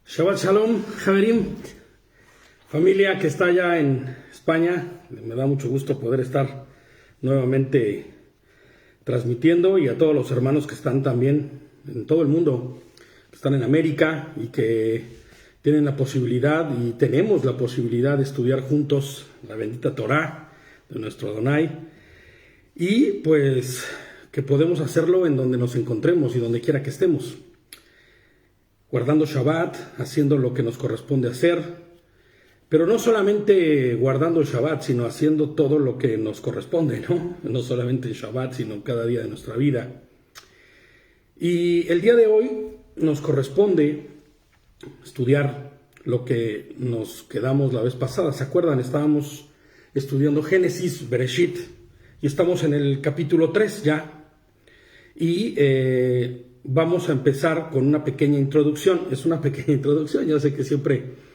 Shabbat Shalom, Javerim, familia que está allá en España. Me da mucho gusto poder estar nuevamente transmitiendo, y a todos los hermanos que están también en todo el mundo, que están en América y que tienen la posibilidad y tenemos la posibilidad de estudiar juntos la bendita Torah de nuestro Adonai, y pues que podemos hacerlo en donde nos encontremos y donde quiera que estemos, guardando Shabbat, haciendo lo que nos corresponde hacer, pero no solamente guardando el Shabbat, sino haciendo todo lo que nos corresponde, no solamente el Shabbat, sino cada día de nuestra vida. Y el día de hoy nos corresponde estudiar lo que nos quedamos la vez pasada. ¿Se acuerdan? Estábamos estudiando Génesis, Bereshit, y estamos en el capítulo 3 ya. Y vamos a empezar con una pequeña introducción. Es una pequeña introducción, yo sé que siempre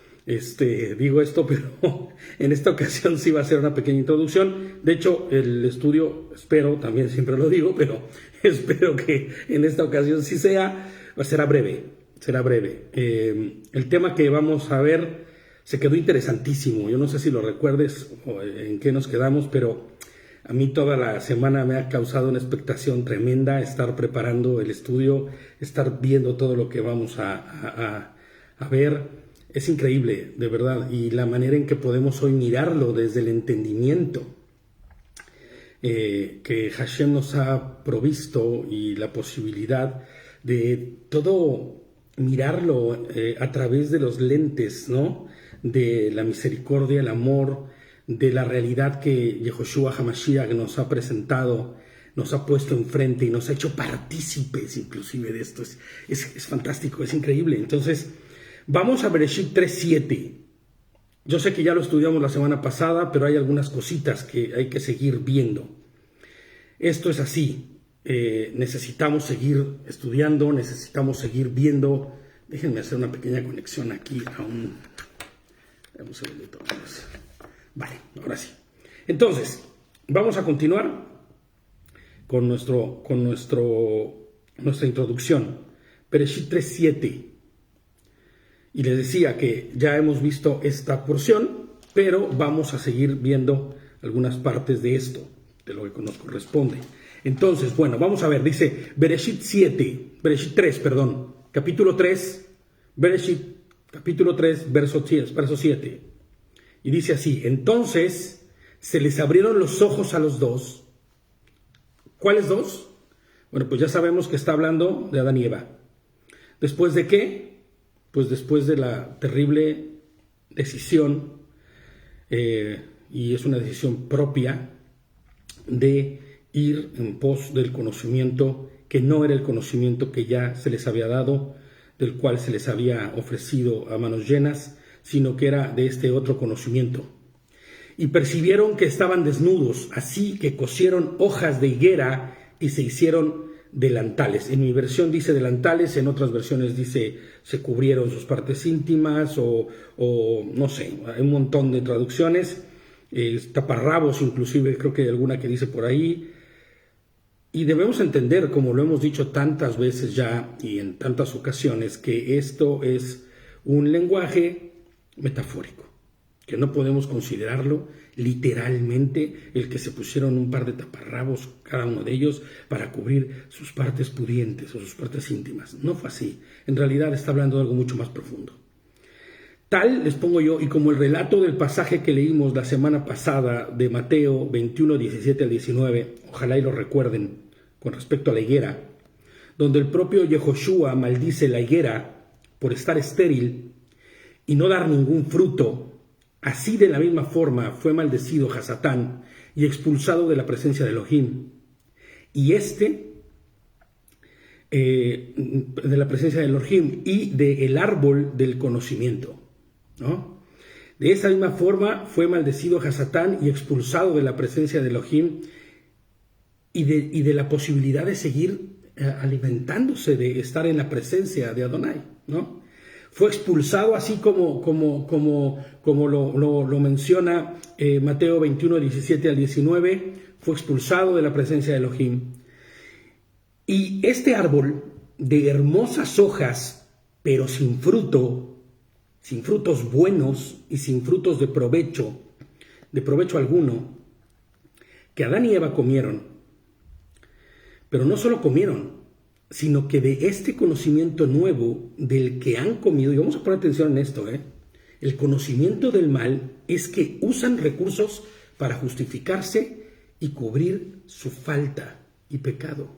digo esto, pero en esta ocasión sí va a ser una pequeña introducción. De hecho, el estudio, espero, también siempre lo digo, pero espero que en esta ocasión sí será breve. El tema que vamos a ver se quedó interesantísimo. Yo no sé si lo recuerdes o en qué nos quedamos, pero a mí toda la semana me ha causado una expectación tremenda estar preparando el estudio, estar viendo todo lo que vamos a ver. Es increíble, de verdad, y la manera en que podemos hoy mirarlo desde el entendimiento que Hashem nos ha provisto, y la posibilidad de todo mirarlo a través de los lentes, ¿no? De la misericordia, el amor, de la realidad que Yehoshua HaMashiach nos ha presentado, nos ha puesto enfrente y nos ha hecho partícipes inclusive de esto. Es fantástico, es increíble. Entonces, vamos a Bereshit 3:7. Yo sé que ya lo estudiamos la semana pasada, pero hay algunas cositas que hay que seguir viendo. Esto es así. Necesitamos seguir estudiando, necesitamos seguir viendo. Déjenme hacer una pequeña conexión aquí a un segundito. Vale, ahora sí. Entonces, vamos a continuar con nuestra introducción. Bereshit 3:7. Y les decía que ya hemos visto esta porción, pero vamos a seguir viendo algunas partes de esto, de lo que nos corresponde. Entonces, bueno, vamos a ver, dice Bereshit 3, capítulo 3, Bereshit, capítulo 3, verso 7. Y dice así: entonces se les abrieron los ojos a los dos. ¿Cuáles dos? Bueno, pues ya sabemos que está hablando de Adán y Eva. ¿Después de qué? Pues después de la terrible decisión, y es una decisión propia, de ir en pos del conocimiento que no era el conocimiento que ya se les había dado, del cual se les había ofrecido a manos llenas, sino que era de este otro conocimiento. Y percibieron que estaban desnudos, así que cosieron hojas de higuera y se hicieron delantales. En mi versión dice delantales, en otras versiones dice se cubrieron sus partes íntimas, o no sé, hay un montón de traducciones, taparrabos inclusive, creo que hay alguna que dice por ahí. Y debemos entender, como lo hemos dicho tantas veces ya y en tantas ocasiones, que esto es un lenguaje metafórico, que no podemos considerarlo literalmente el que se pusieron un par de taparrabos cada uno de ellos para cubrir sus partes pudientes o sus partes íntimas. No fue así. En realidad está hablando de algo mucho más profundo. Tal les pongo yo, y como el relato del pasaje que leímos la semana pasada de Mateo 21, 17 al 19, ojalá y lo recuerden, con respecto a la higuera, donde el propio Yehoshua maldice la higuera por estar estéril y no dar ningún fruto. Así de la misma forma fue maldecido Hasatán y expulsado de la presencia de Elohim. Y de la presencia de Elohim y del árbol del conocimiento, ¿no? De esa misma forma fue maldecido Hasatán y expulsado de la presencia de Elohim y de la posibilidad de seguir alimentándose, de estar en la presencia de Adonai, ¿no? Fue expulsado, así como lo menciona Mateo 21, 17 al 19, fue expulsado de la presencia de Elohim. Y este árbol de hermosas hojas, pero sin fruto, sin frutos buenos y sin frutos de provecho alguno, que Adán y Eva comieron. Pero no solo comieron, sino que de este conocimiento nuevo del que han comido, y vamos a poner atención en esto, el conocimiento del mal es que usan recursos para justificarse y cubrir su falta y pecado.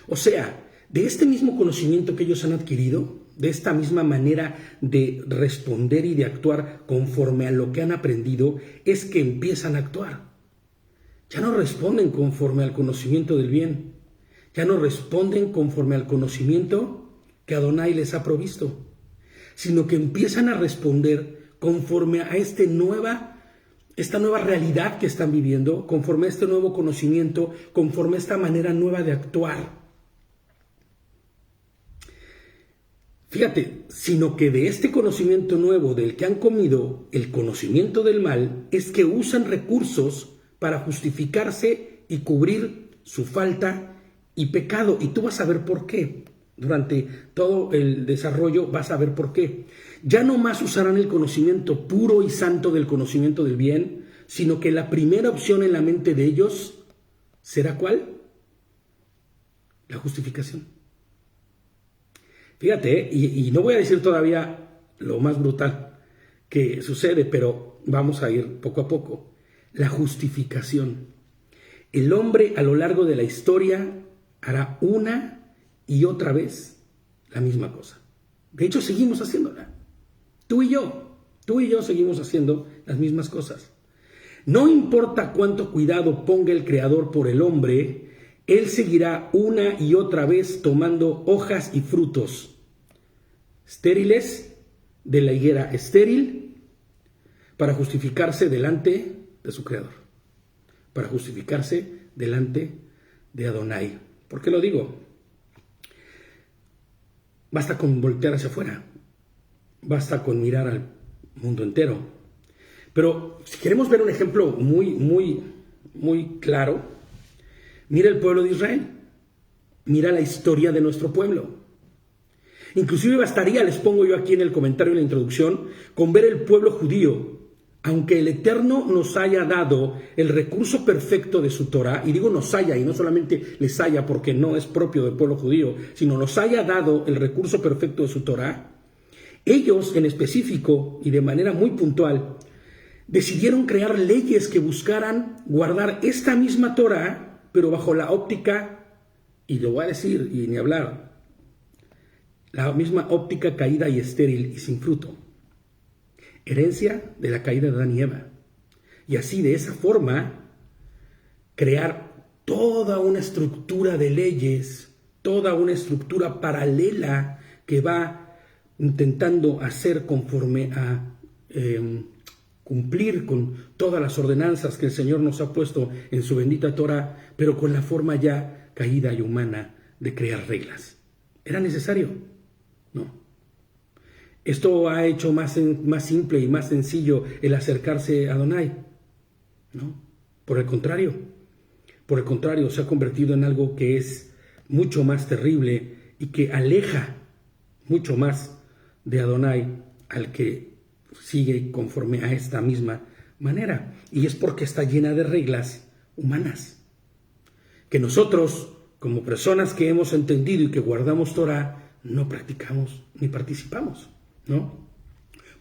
O sea, de este mismo conocimiento que ellos han adquirido, de esta misma manera de responder y de actuar conforme a lo que han aprendido, es que empiezan a actuar. Ya no responden conforme al conocimiento del bien. Ya no responden conforme al conocimiento que Adonai les ha provisto, sino que empiezan a responder conforme a esta nueva realidad que están viviendo, conforme a este nuevo conocimiento, conforme a esta manera nueva de actuar. Fíjate, sino que de este conocimiento nuevo del que han comido, el conocimiento del mal, es que usan recursos para justificarse y cubrir su falta y pecado. Y tú vas a ver por qué. Durante todo el desarrollo vas a ver por qué. Ya no más usarán el conocimiento puro y santo del conocimiento del bien, sino que la primera opción en la mente de ellos será ¿cuál? La justificación. Fíjate, y no voy a decir todavía lo más brutal que sucede, pero vamos a ir poco a poco. La justificación. El hombre a lo largo de la historia hará una y otra vez la misma cosa. De hecho, seguimos haciéndola. Tú y yo seguimos haciendo las mismas cosas. No importa cuánto cuidado ponga el Creador por el hombre, él seguirá una y otra vez tomando hojas y frutos estériles de la higuera estéril para justificarse delante de su Creador, para justificarse delante de Adonai. ¿Por qué lo digo? Basta con voltear hacia afuera, basta con mirar al mundo entero. Pero si queremos ver un ejemplo muy claro, mira el pueblo de Israel, mira la historia de nuestro pueblo. Inclusive bastaría, les pongo yo aquí en el comentario y en la introducción, con ver el pueblo judío. Aunque el Eterno nos haya dado el recurso perfecto de su Torah, y digo nos haya, y no solamente les haya porque no es propio del pueblo judío, sino nos haya dado el recurso perfecto de su Torah, ellos en específico y de manera muy puntual decidieron crear leyes que buscaran guardar esta misma Torah, pero bajo la óptica, y lo voy a decir y ni hablar, la misma óptica caída y estéril y sin fruto. Herencia de la caída de Adán y Eva. Y así, de esa forma, crear toda una estructura de leyes, toda una estructura paralela que va intentando hacer conforme a cumplir con todas las ordenanzas que el Señor nos ha puesto en su bendita Torah, pero con la forma ya caída y humana de crear reglas. ¿Era necesario? No. Esto ha hecho más simple y más sencillo el acercarse a Adonai. No. Por el contrario, se ha convertido en algo que es mucho más terrible y que aleja mucho más de Adonai al que sigue conforme a esta misma manera. Y es porque está llena de reglas humanas que nosotros, como personas que hemos entendido y que guardamos Torah, no practicamos ni participamos, ¿no?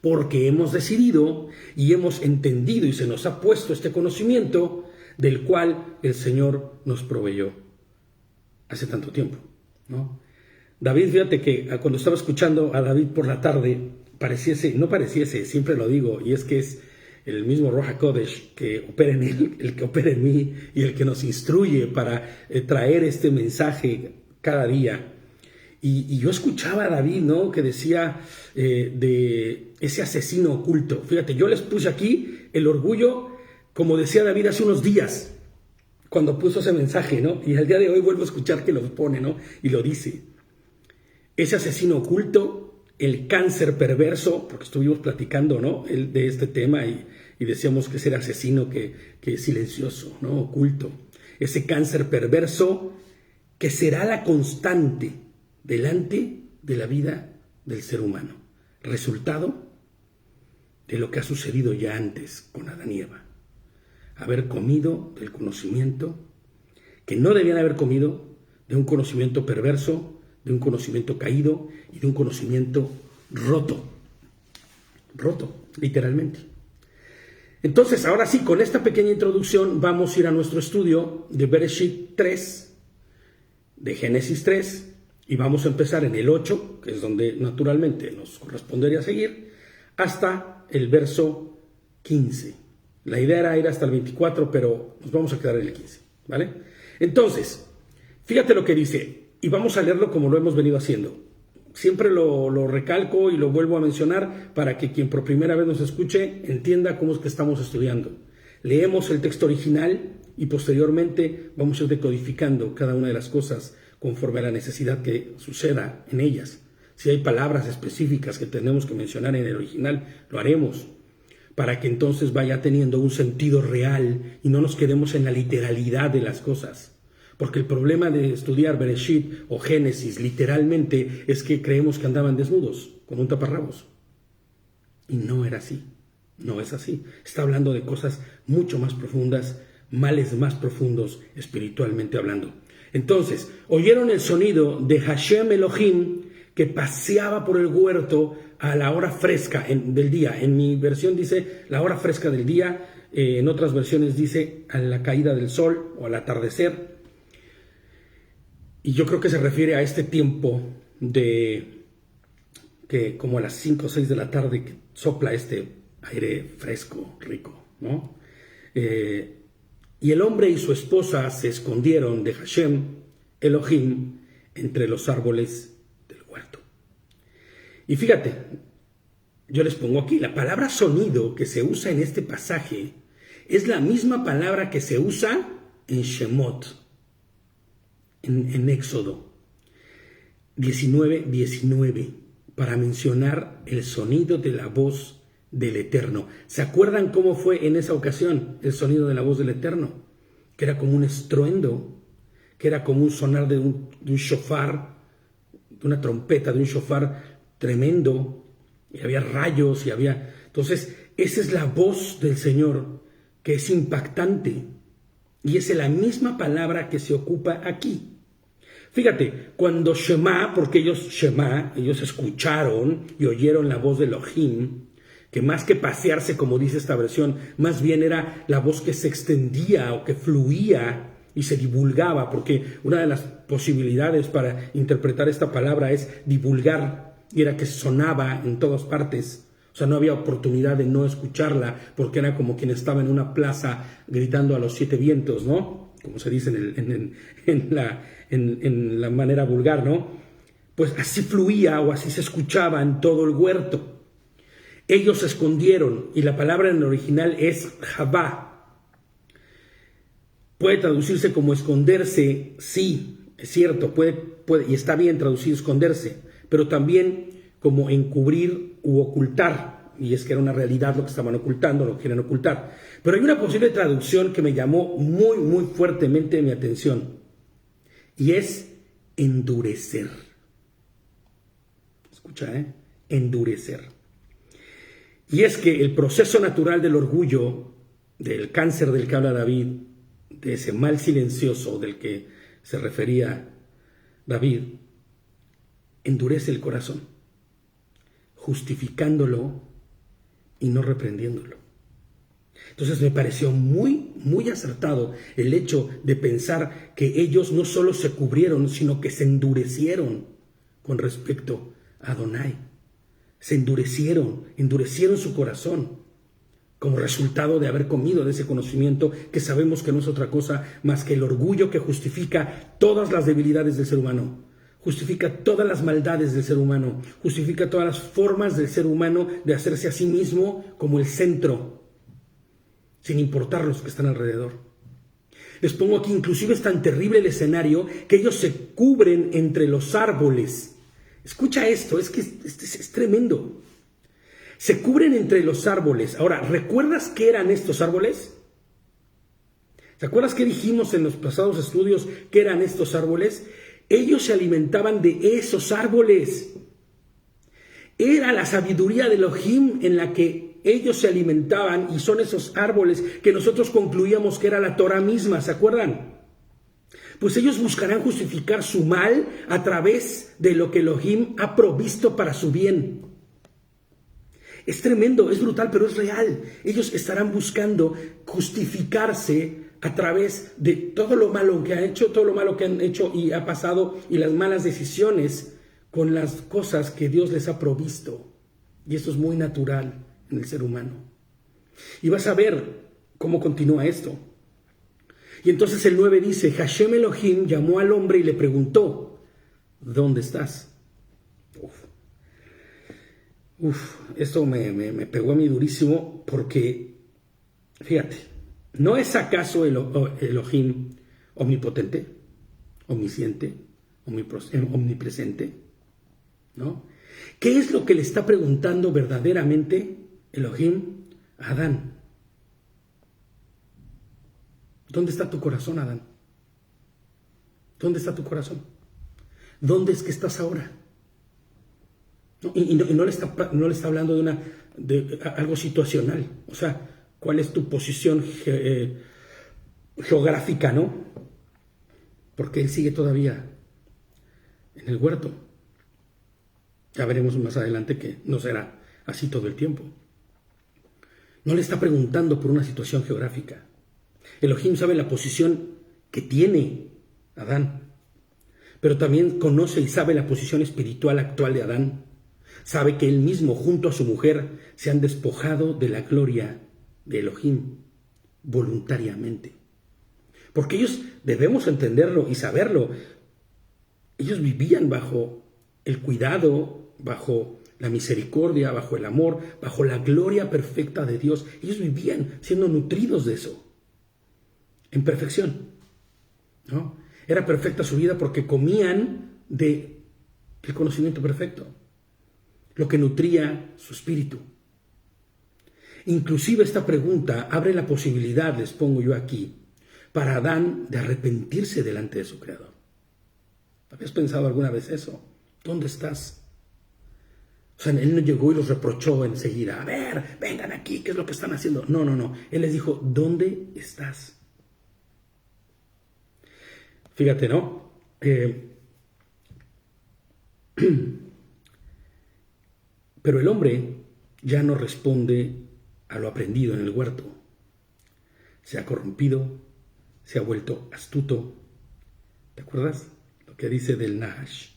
Porque hemos decidido y hemos entendido y se nos ha puesto este conocimiento del cual el Señor nos proveyó hace tanto tiempo, ¿no? David, fíjate que cuando estaba escuchando a David por la tarde, siempre lo digo, y es que es el mismo Ruach HaKodesh que opera en él, el que opera en mí y el que nos instruye para traer este mensaje cada día. Y yo escuchaba a David, ¿no? Que decía de ese asesino oculto. Fíjate, yo les puse aquí el orgullo, como decía David hace unos días, cuando puso ese mensaje, ¿no? Y al día de hoy vuelvo a escuchar que lo pone, ¿no? Y lo dice. Ese asesino oculto, el cáncer perverso, porque estuvimos platicando, ¿no? De este tema y decíamos que es el asesino que es silencioso, ¿no? Oculto. Ese cáncer perverso que será la constante delante de la vida del ser humano. Resultado, de lo que ha sucedido ya antes con Adán y Eva. Haber comido del conocimiento que no debían haber comido, de un conocimiento perverso, de un conocimiento caído y de un conocimiento roto, literalmente. Entonces, ahora sí, con esta pequeña introducción vamos a ir a nuestro estudio de Bereshit 3, de Génesis 3, y vamos a empezar en el 8, que es donde naturalmente nos correspondería seguir, hasta el verso 15. La idea era ir hasta el 24, pero nos vamos a quedar en el 15, ¿vale? Entonces, fíjate lo que dice, y vamos a leerlo como lo hemos venido haciendo. Siempre lo recalco y lo vuelvo a mencionar para que quien por primera vez nos escuche entienda cómo es que estamos estudiando. Leemos el texto original y posteriormente vamos a ir decodificando cada una de las cosas conforme a la necesidad que suceda en ellas. Si hay palabras específicas que tenemos que mencionar en el original, lo haremos, para que entonces vaya teniendo un sentido real y no nos quedemos en la literalidad de las cosas. Porque el problema de estudiar Bereshit o Génesis literalmente es que creemos que andaban desnudos, con un taparrabos. Y no era así, no es así. Está hablando de cosas mucho más profundas, males más profundos espiritualmente hablando. Entonces, oyeron el sonido de Hashem Elohim que paseaba por el huerto a la hora fresca del día. En mi versión dice la hora fresca del día, en otras versiones dice a la caída del sol o al atardecer. Y yo creo que se refiere a este tiempo de que como a las 5 o 6 de la tarde que sopla este aire fresco, rico, ¿no? Y el hombre y su esposa se escondieron de Hashem Elohim entre los árboles del huerto. Y fíjate, yo les pongo aquí, la palabra sonido que se usa en este pasaje es la misma palabra que se usa en Shemot, en Éxodo 19:19, para mencionar el sonido de la voz del Eterno. ¿Se acuerdan cómo fue en esa ocasión el sonido de la voz del Eterno? Que era como un estruendo, que era como un sonar de un shofar, de una trompeta, de un shofar tremendo, y había rayos, y había... Entonces, esa es la voz del Señor, que es impactante, y es la misma palabra que se ocupa aquí. Fíjate, cuando Shema, porque ellos escucharon y oyeron la voz de Elohim, que más que pasearse, como dice esta versión, más bien era la voz que se extendía o que fluía y se divulgaba, porque una de las posibilidades para interpretar esta palabra es divulgar, y era que sonaba en todas partes. O sea, no había oportunidad de no escucharla, porque era como quien estaba en una plaza gritando a los 7 vientos, ¿no? Como se dice en la manera vulgar, ¿no? Pues así fluía o así se escuchaba en todo el huerto. Ellos se escondieron, y la palabra en el original es Javá. Puede traducirse como esconderse, sí, es cierto, puede, y está bien traducir esconderse, pero también como encubrir u ocultar, y es que era una realidad lo que estaban ocultando, lo que quieren ocultar. Pero hay una posible traducción que me llamó muy, muy fuertemente mi atención, y es endurecer. Escucha, endurecer. Y es que el proceso natural del orgullo, del cáncer del que habla David, de ese mal silencioso del que se refería David, endurece el corazón, justificándolo y no reprendiéndolo. Entonces me pareció muy, muy acertado el hecho de pensar que ellos no solo se cubrieron, sino que se endurecieron con respecto a Adonai. Se endurecieron su corazón como resultado de haber comido de ese conocimiento que sabemos que no es otra cosa más que el orgullo que justifica todas las debilidades del ser humano, justifica todas las maldades del ser humano, justifica todas las formas del ser humano de hacerse a sí mismo como el centro, sin importar los que están alrededor. Les pongo aquí, inclusive es tan terrible el escenario que ellos se cubren entre los árboles. Escucha esto, es que es tremendo. Se cubren entre los árboles. Ahora, ¿recuerdas qué eran estos árboles? ¿Te acuerdas qué dijimos en los pasados estudios qué eran estos árboles? Ellos se alimentaban de esos árboles. Era la sabiduría de Elohim en la que ellos se alimentaban y son esos árboles que nosotros concluíamos que era la Torah misma, ¿se acuerdan? Pues ellos buscarán justificar su mal a través de lo que Elohim ha provisto para su bien. Es tremendo, es brutal, pero es real. Ellos estarán buscando justificarse a través de todo lo malo que han hecho, todo lo malo que han hecho y ha pasado y las malas decisiones con las cosas que Dios les ha provisto. Y esto es muy natural en el ser humano. Y vas a ver cómo continúa esto. Y entonces el 9 dice, Hashem Elohim llamó al hombre y le preguntó, ¿dónde estás? Esto me pegó a mí durísimo porque, fíjate, ¿no es acaso Elohim omnipotente, omnisciente, omnipresente? ¿No? ¿Qué es lo que le está preguntando verdaderamente Elohim a Adán? ¿Dónde está tu corazón, Adán? ¿Dónde está tu corazón? ¿Dónde es que estás ahora? Y no le está hablando de algo situacional. O sea, ¿cuál es tu posición geográfica, no? Porque él sigue todavía en el huerto. Ya veremos más adelante que no será así todo el tiempo. No le está preguntando por una situación geográfica. Elohim sabe la posición que tiene Adán, pero también conoce y sabe la posición espiritual actual de Adán. Sabe que él mismo junto a su mujer se han despojado de la gloria de Elohim voluntariamente. Porque ellos, debemos entenderlo y saberlo, ellos vivían bajo el cuidado, bajo la misericordia, bajo el amor, bajo la gloria perfecta de Dios. Ellos vivían siendo nutridos de eso, en perfección, ¿no? Era perfecta su vida porque comían del conocimiento perfecto, lo que nutría su espíritu. Inclusive esta pregunta abre la posibilidad, les pongo yo aquí, para Adán de arrepentirse delante de su Creador. ¿Habías pensado alguna vez eso? ¿Dónde estás? O sea, él no llegó y los reprochó enseguida. A ver, vengan aquí, ¿qué es lo que están haciendo? No. Él les dijo, ¿dónde estás? Fíjate, ¿no? Pero el hombre ya no responde a lo aprendido en el huerto. Se ha corrompido, se ha vuelto astuto. ¿Te acuerdas lo que dice del Nahash?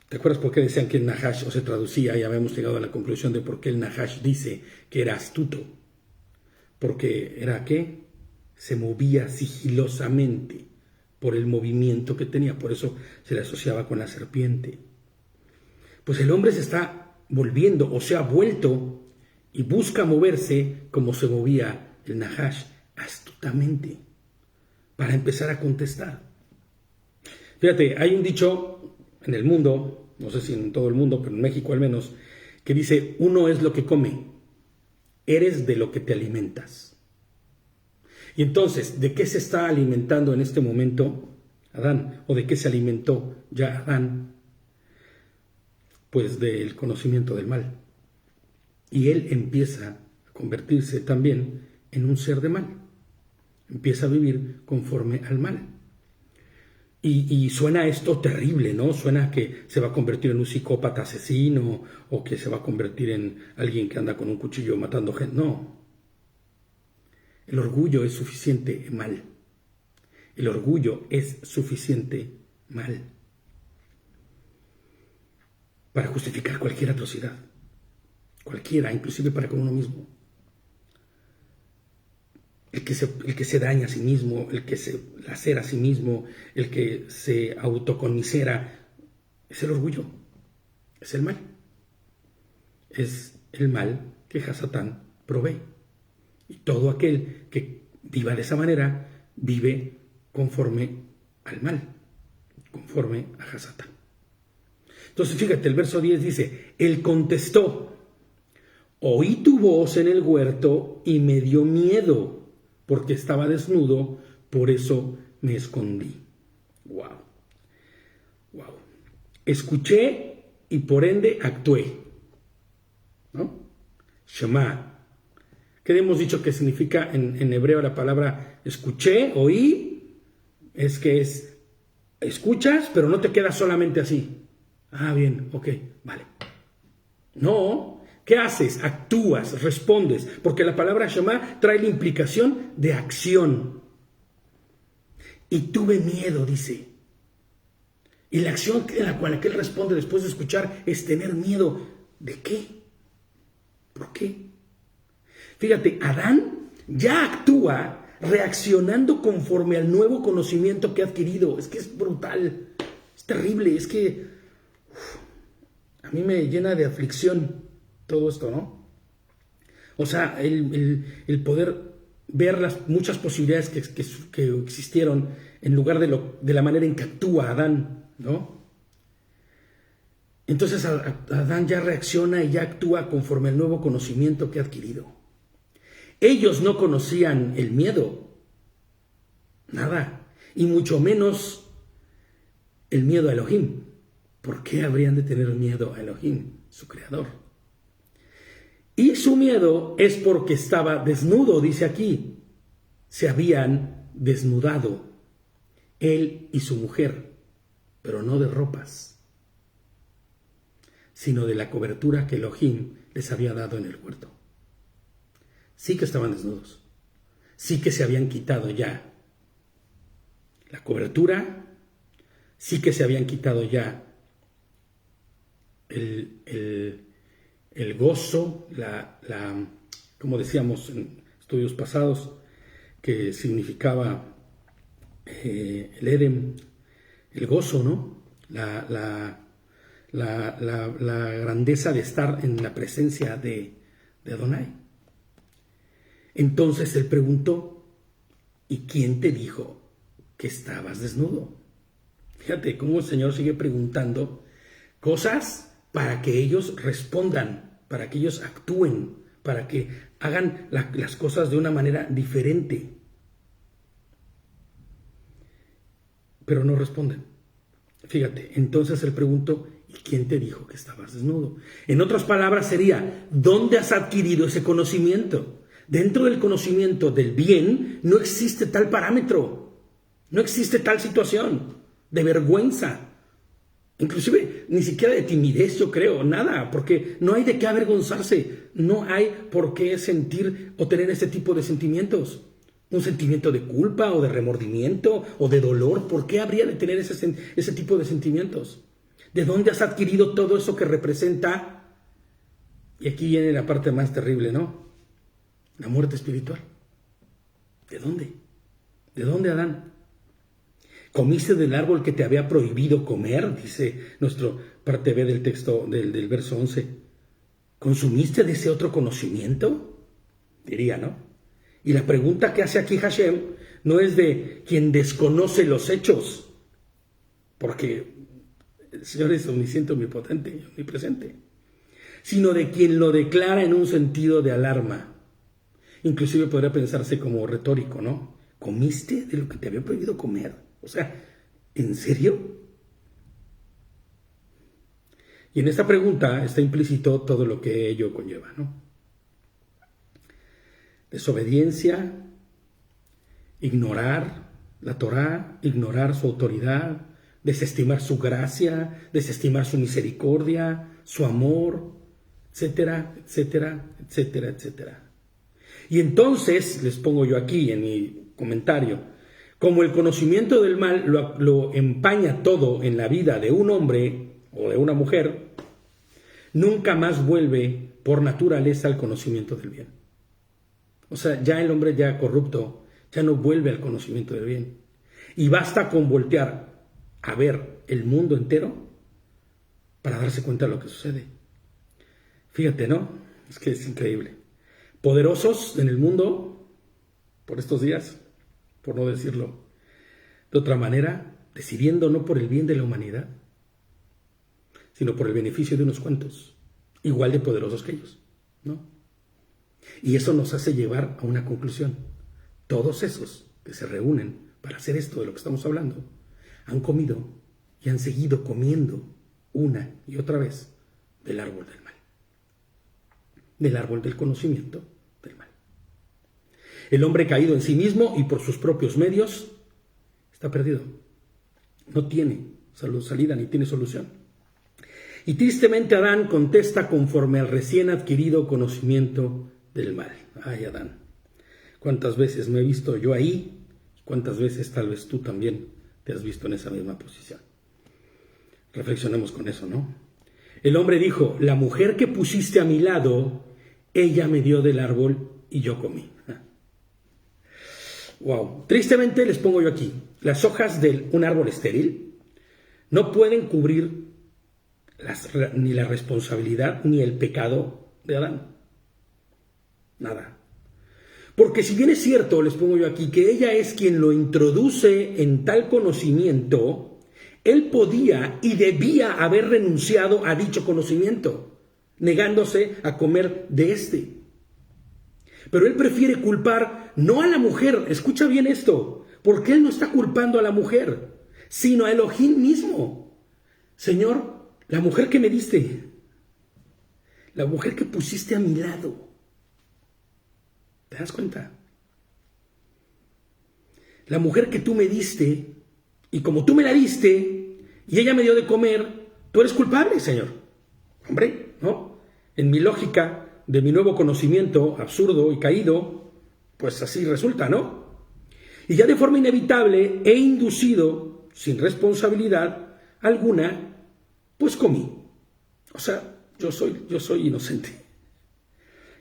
¿Te acuerdas por qué decían que el Nahash, o se traducía, ya habíamos llegado a la conclusión de por qué el Nahash dice que era astuto? Porque era ¿qué? Se movía sigilosamente por el movimiento que tenía, por eso se le asociaba con la serpiente. Pues el hombre se está volviendo, o se ha vuelto, y busca moverse como se movía el Nahash, astutamente, para empezar a contestar. Fíjate, hay un dicho en el mundo, no sé si en todo el mundo, pero en México al menos, que dice, uno es lo que come, eres de lo que te alimentas. Y entonces, ¿de qué se está alimentando en este momento Adán? ¿O de qué se alimentó ya Adán? Pues del conocimiento del mal. Y él empieza a convertirse también en un ser de mal. Empieza a vivir conforme al mal. Y suena esto terrible, ¿no? Suena que se va a convertir en un psicópata asesino o que se va a convertir en alguien que anda con un cuchillo matando gente. No. El orgullo es suficiente mal. El orgullo es suficiente mal para justificar cualquier atrocidad. Cualquiera, inclusive para con uno mismo. El que se daña a sí mismo, el que se lacera a sí mismo, el que se autoconmisera, es el orgullo, es el mal. Es el mal que Hasatán provee. Y todo aquel que viva de esa manera, vive conforme al mal, conforme a Hasatán. Entonces fíjate, el verso 10 dice, él contestó, oí tu voz en el huerto y me dio miedo, porque estaba desnudo, por eso me escondí. Wow. Escuché y por ende actué, ¿no? Shema. ¿Qué hemos dicho que significa en hebreo la palabra escuché, oí? Es que escuchas, pero no te quedas solamente así. Ah, bien, ok, vale. No, ¿qué haces? Actúas, respondes, porque la palabra Shema trae la implicación de acción. Y tuve miedo, dice. Y la acción en la cual él responde después de escuchar es tener miedo. ¿De qué? ¿Por qué? Fíjate, Adán ya actúa reaccionando conforme al nuevo conocimiento que ha adquirido. Es que es brutal, es terrible, es que a mí me llena de aflicción todo esto, ¿no? O sea, el poder ver las muchas posibilidades que existieron en lugar de la manera en que actúa Adán, ¿no? Entonces Adán ya reacciona y ya actúa conforme al nuevo conocimiento que ha adquirido. Ellos no conocían el miedo, nada, y mucho menos el miedo a Elohim. ¿Por qué habrían de tener miedo a Elohim, su creador? Y su miedo es porque estaba desnudo, dice aquí. Se habían desnudado, él y su mujer, pero no de ropas, sino de la cobertura que Elohim les había dado en el huerto. Sí que estaban desnudos, sí que se habían quitado ya la cobertura, sí que se habían quitado ya el gozo, como decíamos en estudios pasados, que significaba el Edén, el gozo, ¿no? La grandeza de estar en la presencia de Adonai. Entonces él preguntó, ¿y quién te dijo que estabas desnudo? Fíjate cómo el Señor sigue preguntando cosas para que ellos respondan, para que ellos actúen, para que hagan las cosas de una manera diferente. Pero no responden. Fíjate, entonces él preguntó, ¿y quién te dijo que estabas desnudo? En otras palabras sería, ¿dónde has adquirido ese conocimiento? Dentro del conocimiento del bien no existe tal parámetro, no existe tal situación de vergüenza, inclusive ni siquiera de timidez, yo creo, nada, porque no hay de qué avergonzarse, no hay por qué sentir o tener ese tipo de sentimientos. Un sentimiento de culpa o de remordimiento o de dolor, ¿por qué habría de tener ese tipo de sentimientos? ¿De dónde has adquirido todo eso que representa? Y aquí viene la parte más terrible, ¿no? La muerte espiritual. ¿De dónde? ¿De dónde, Adán? ¿Comiste del árbol que te había prohibido comer? Dice nuestro parte B del texto del verso 11. ¿Consumiste de ese otro conocimiento? Diría, ¿no? Y la pregunta que hace aquí Hashem no es de quien desconoce los hechos, porque el Señor es omnisciente, omnipotente, omnipresente, sino de quien lo declara en un sentido de alarma. Inclusive podría pensarse como retórico, ¿no? ¿Comiste de lo que te había prohibido comer? O sea, ¿en serio? Y en esta pregunta está implícito todo lo que ello conlleva, ¿no? Desobediencia, ignorar la Torá, ignorar su autoridad, desestimar su gracia, desestimar su misericordia, su amor, etcétera, etcétera, etcétera, etcétera. Y entonces, les pongo yo aquí en mi comentario, como el conocimiento del mal lo empaña todo en la vida de un hombre o de una mujer, nunca más vuelve por naturaleza al conocimiento del bien. O sea, ya el hombre ya corrupto ya no vuelve al conocimiento del bien. Y basta con voltear a ver el mundo entero para darse cuenta de lo que sucede. Fíjate, ¿no? Es que es increíble. Poderosos en el mundo por estos días, por no decirlo de otra manera, decidiendo no por el bien de la humanidad, sino por el beneficio de unos cuantos, igual de poderosos que ellos, ¿no? Y eso nos hace llevar a una conclusión. Todos esos que se reúnen para hacer esto de lo que estamos hablando, han comido y han seguido comiendo una y otra vez del árbol del mal. del árbol del conocimiento del mal. El hombre caído en sí mismo y por sus propios medios está perdido. No tiene salida ni tiene solución. Y tristemente Adán contesta conforme al recién adquirido conocimiento del mal. Ay, Adán, ¿cuántas veces me he visto yo ahí? ¿Cuántas veces tal vez tú también te has visto en esa misma posición? Reflexionemos con eso, ¿no? El hombre dijo, la mujer que pusiste a mi lado, ella me dio del árbol y yo comí. Wow. Tristemente les pongo yo aquí, las hojas de un árbol estéril no pueden cubrir ni la responsabilidad ni el pecado de Adán. Nada. Porque si bien es cierto, les pongo yo aquí, que ella es quien lo introduce en tal conocimiento, él podía y debía haber renunciado a dicho conocimiento, negándose a comer de este. Pero él prefiere culpar no a la mujer, escucha bien esto, porque él no está culpando a la mujer, sino a Elohim mismo. Señor, la mujer que me diste, la mujer que pusiste a mi lado, ¿te das cuenta? La mujer que tú me diste, y como tú me la diste, y ella me dio de comer, tú eres culpable, Señor. Hombre, ¿no? En mi lógica de mi nuevo conocimiento absurdo y caído, pues así resulta, ¿no? Y ya de forma inevitable he inducido, sin responsabilidad alguna, pues comí. O sea, yo soy inocente.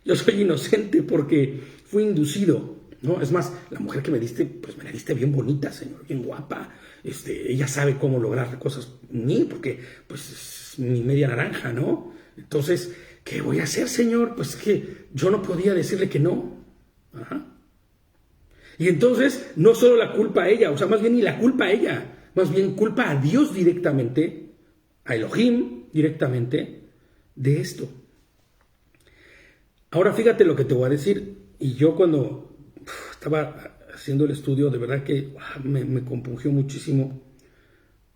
Yo soy inocente porque fui inducido, ¿no? Es más, la mujer que me diste, pues me la diste bien bonita, Señor, bien guapa. Ella sabe cómo lograr cosas en mí, porque pues es mi media naranja, ¿no? Entonces, ¿qué voy a hacer, Señor? Pues que yo no podía decirle que no. Ajá. Y entonces, no solo la culpa a ella, o sea, más bien ni la culpa a ella, más bien culpa a Dios directamente, a Elohim directamente, de esto. Ahora fíjate lo que te voy a decir, y yo cuando estaba haciendo el estudio, de verdad que me compungió muchísimo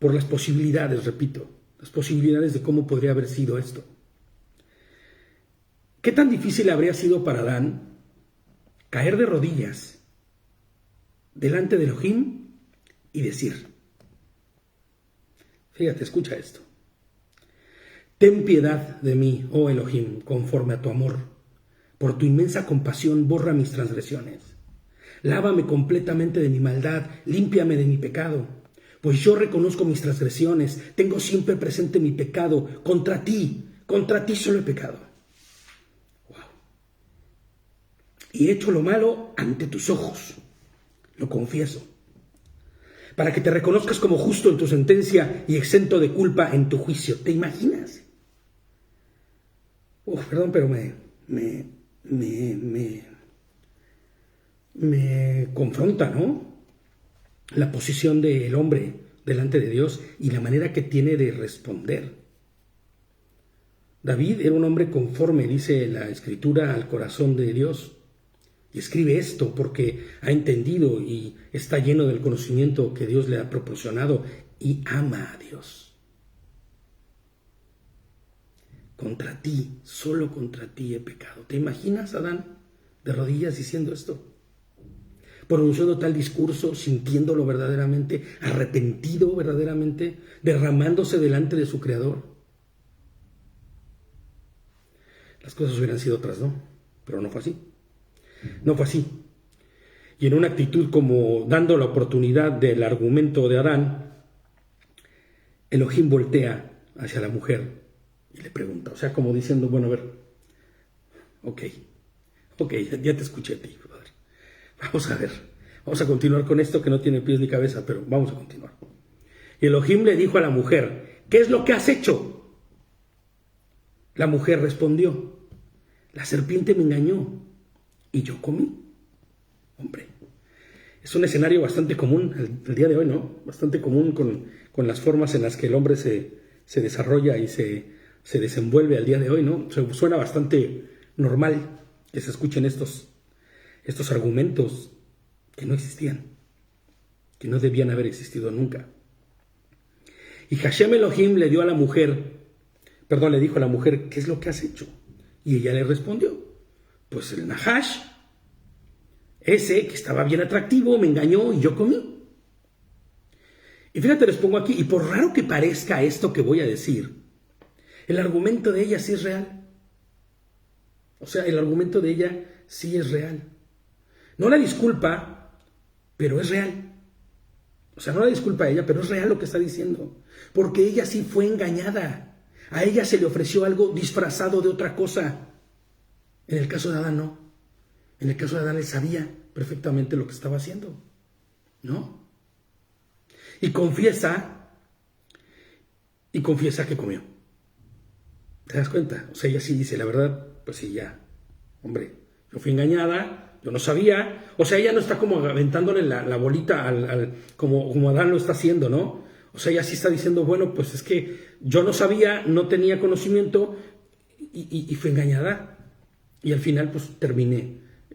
por las posibilidades, repito, las posibilidades de cómo podría haber sido esto. ¿Qué tan difícil habría sido para Adán caer de rodillas delante de Elohim y decir, fíjate, escucha esto, ten piedad de mí, oh Elohim, conforme a tu amor, por tu inmensa compasión borra mis transgresiones. Lávame completamente de mi maldad, límpiame de mi pecado, pues yo reconozco mis transgresiones, tengo siempre presente mi pecado, contra ti solo he pecado. Wow. Y he hecho lo malo ante tus ojos, lo confieso, para que te reconozcas como justo en tu sentencia y exento de culpa en tu juicio. ¿Te imaginas? Perdón, pero me confronta, ¿no? La posición del hombre delante de Dios y la manera que tiene de responder. David era un hombre conforme, dice la Escritura, al corazón de Dios. Y escribe esto porque ha entendido y está lleno del conocimiento que Dios le ha proporcionado y ama a Dios. Contra ti, solo contra ti he pecado. ¿Te imaginas, Adán, de rodillas diciendo esto? Pronunciando tal discurso, sintiéndolo verdaderamente, arrepentido verdaderamente, derramándose delante de su Creador. Las cosas hubieran sido otras, ¿no? Pero no fue así. No fue así. Y en una actitud como dando la oportunidad del argumento de Adán, Elohim voltea hacia la mujer y le pregunta, o sea, como diciendo, bueno, a ver, ok, ya te escuché a ti, brother. Vamos a ver, vamos a continuar con esto que no tiene pies ni cabeza, pero vamos a continuar. Y Elohim le dijo a la mujer, ¿qué es lo que has hecho? La mujer respondió, la serpiente me engañó y yo comí. Hombre, es un escenario bastante común el día de hoy, ¿no? Bastante común con las formas en las que el hombre se desarrolla y se desenvuelve al día de hoy, ¿no? Suena bastante normal que se escuchen estos argumentos que no existían, que no debían haber existido nunca. Y Hashem Elohim le dijo a la mujer, ¿qué es lo que has hecho? Y ella le respondió, pues el Nahash, ese que estaba bien atractivo, me engañó y yo comí. Y fíjate, les pongo aquí, y por raro que parezca esto que voy a decir, el argumento de ella sí es real. O sea, el argumento de ella sí es real. No la disculpa, pero es real. O sea, no la disculpa a ella, pero es real lo que está diciendo. Porque ella sí fue engañada. A ella se le ofreció algo disfrazado de otra cosa. En el caso de Adán no. En el caso de Adán él sabía perfectamente lo que estaba haciendo. ¿No? Y confiesa que comió. ¿Te das cuenta? O sea, ella sí dice, la verdad, pues sí, ya. Hombre, yo fui engañada, yo no sabía. O sea, ella no está como aventándole la bolita como Adán lo está haciendo, ¿no? O sea, ella sí está diciendo, bueno, pues es que yo no sabía, no tenía conocimiento y fui engañada. Y al final, pues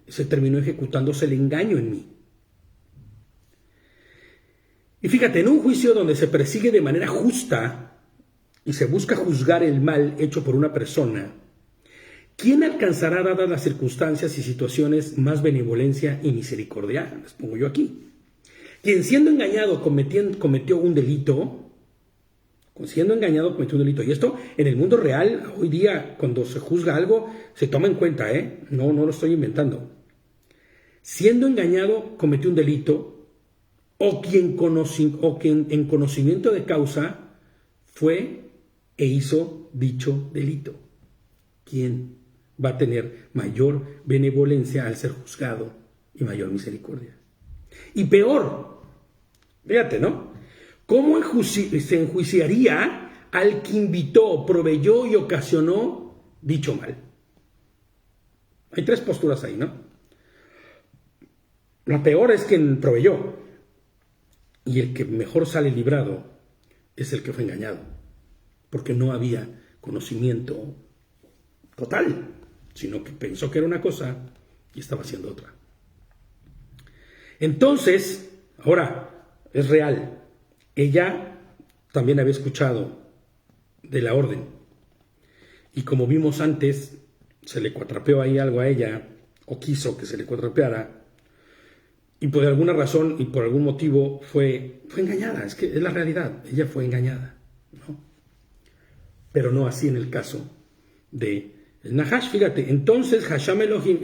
se terminó ejecutándose el engaño en mí. Y fíjate, en un juicio donde se persigue de manera justa y se busca juzgar el mal hecho por una persona, ¿quién alcanzará, dadas las circunstancias y situaciones, más benevolencia y misericordia? Les pongo yo aquí. Quien siendo engañado cometió un delito, y esto en el mundo real, hoy día, cuando se juzga algo, se toma en cuenta, no lo estoy inventando. Siendo engañado cometió un delito, o quien en conocimiento de causa fue e hizo dicho delito. ¿Quién va a tener mayor benevolencia al ser juzgado y mayor misericordia? Y peor, fíjate, ¿no? ¿Cómo se enjuiciaría al que invitó, proveyó y ocasionó dicho mal? Hay tres posturas ahí, ¿no? La peor es quien proveyó, y el que mejor sale librado es el que fue engañado, porque no había conocimiento total, sino que pensó que era una cosa y estaba haciendo otra. Entonces, ahora, es real. Ella también había escuchado de la orden. Y como vimos antes, se le cuatrapeó ahí algo a ella, o quiso que se le cuatrapeara, y por alguna razón y por algún motivo fue engañada. Es que es la realidad, ella fue engañada, ¿no? Pero no así en el caso de el Nahash. Fíjate, entonces Hashem Elohim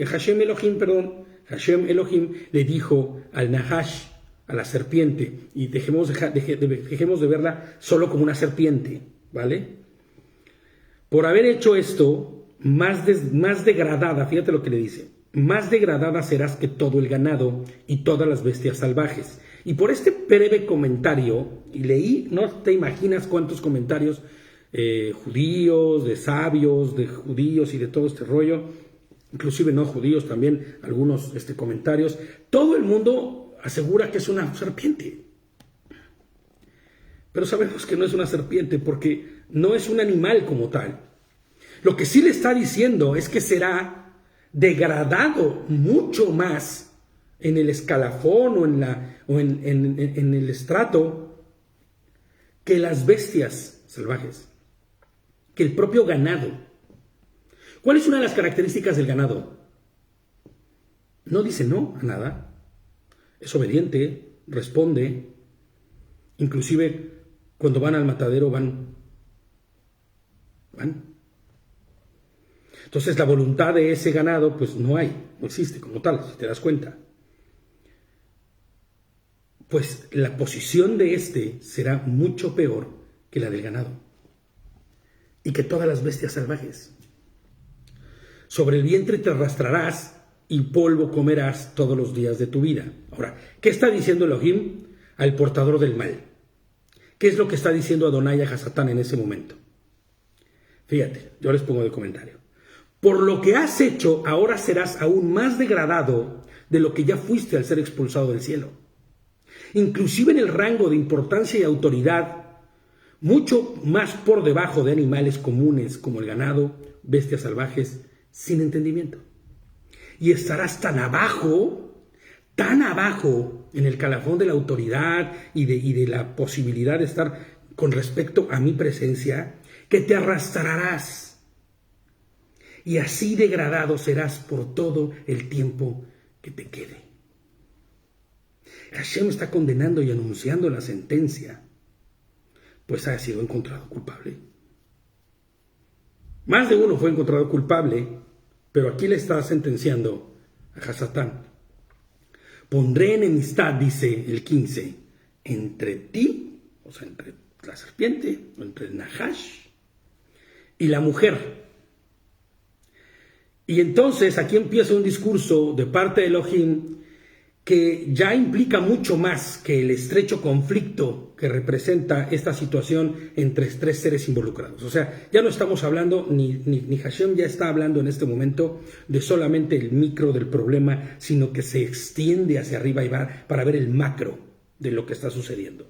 le dijo al Nahash, a la serpiente, y dejemos de verla solo como una serpiente, ¿vale? Por haber hecho esto, más degradada, fíjate lo que le dice, más degradada serás que todo el ganado y todas las bestias salvajes. Y por este breve comentario, y leí, no te imaginas cuántos comentarios judíos, de sabios, de judíos y de todo este rollo, inclusive no judíos también, algunos comentarios, todo el mundo asegura que es una serpiente. Pero sabemos que no es una serpiente porque no es un animal como tal. Lo que sí le está diciendo es que será degradado mucho más en el escalafón o en el estrato que las bestias salvajes, que el propio ganado. ¿Cuál es una de las características del ganado? No dice no a nada. Es obediente, responde. Inclusive cuando van al matadero van. Entonces la voluntad de ese ganado pues no existe como tal, si te das cuenta. Pues la posición de será mucho peor que la del ganado y que todas las bestias salvajes. Sobre el vientre te arrastrarás y polvo comerás todos los días de tu vida. Ahora, ¿qué está diciendo Elohim al portador del mal? ¿Qué es lo que está diciendo Adonai a Hasatán en ese momento? Fíjate, yo les pongo de comentario. Por lo que has hecho, ahora serás aún más degradado de lo que ya fuiste al ser expulsado del cielo. Inclusive en el rango de importancia y autoridad, mucho más por debajo de animales comunes como el ganado, bestias salvajes, sin entendimiento. Y estarás tan abajo en el calafón de la autoridad y de la posibilidad de estar con respecto a mi presencia, que te arrastrarás y así degradado serás por todo el tiempo que te quede. Hashem está condenando y anunciando la sentencia, pues ha sido encontrado culpable. Más de uno fue encontrado culpable, pero aquí le está sentenciando a Hasatán. Pondré enemistad, dice el 15, entre ti, o sea, entre la serpiente, o entre el Nahash y la mujer. Y entonces aquí empieza un discurso de parte de Elohim que ya implica mucho más que el estrecho conflicto que representa esta situación entre tres seres involucrados. O sea, ya no estamos hablando, ni Hashem ya está hablando en este momento de solamente el micro del problema, sino que se extiende hacia arriba y va para ver el macro de lo que está sucediendo.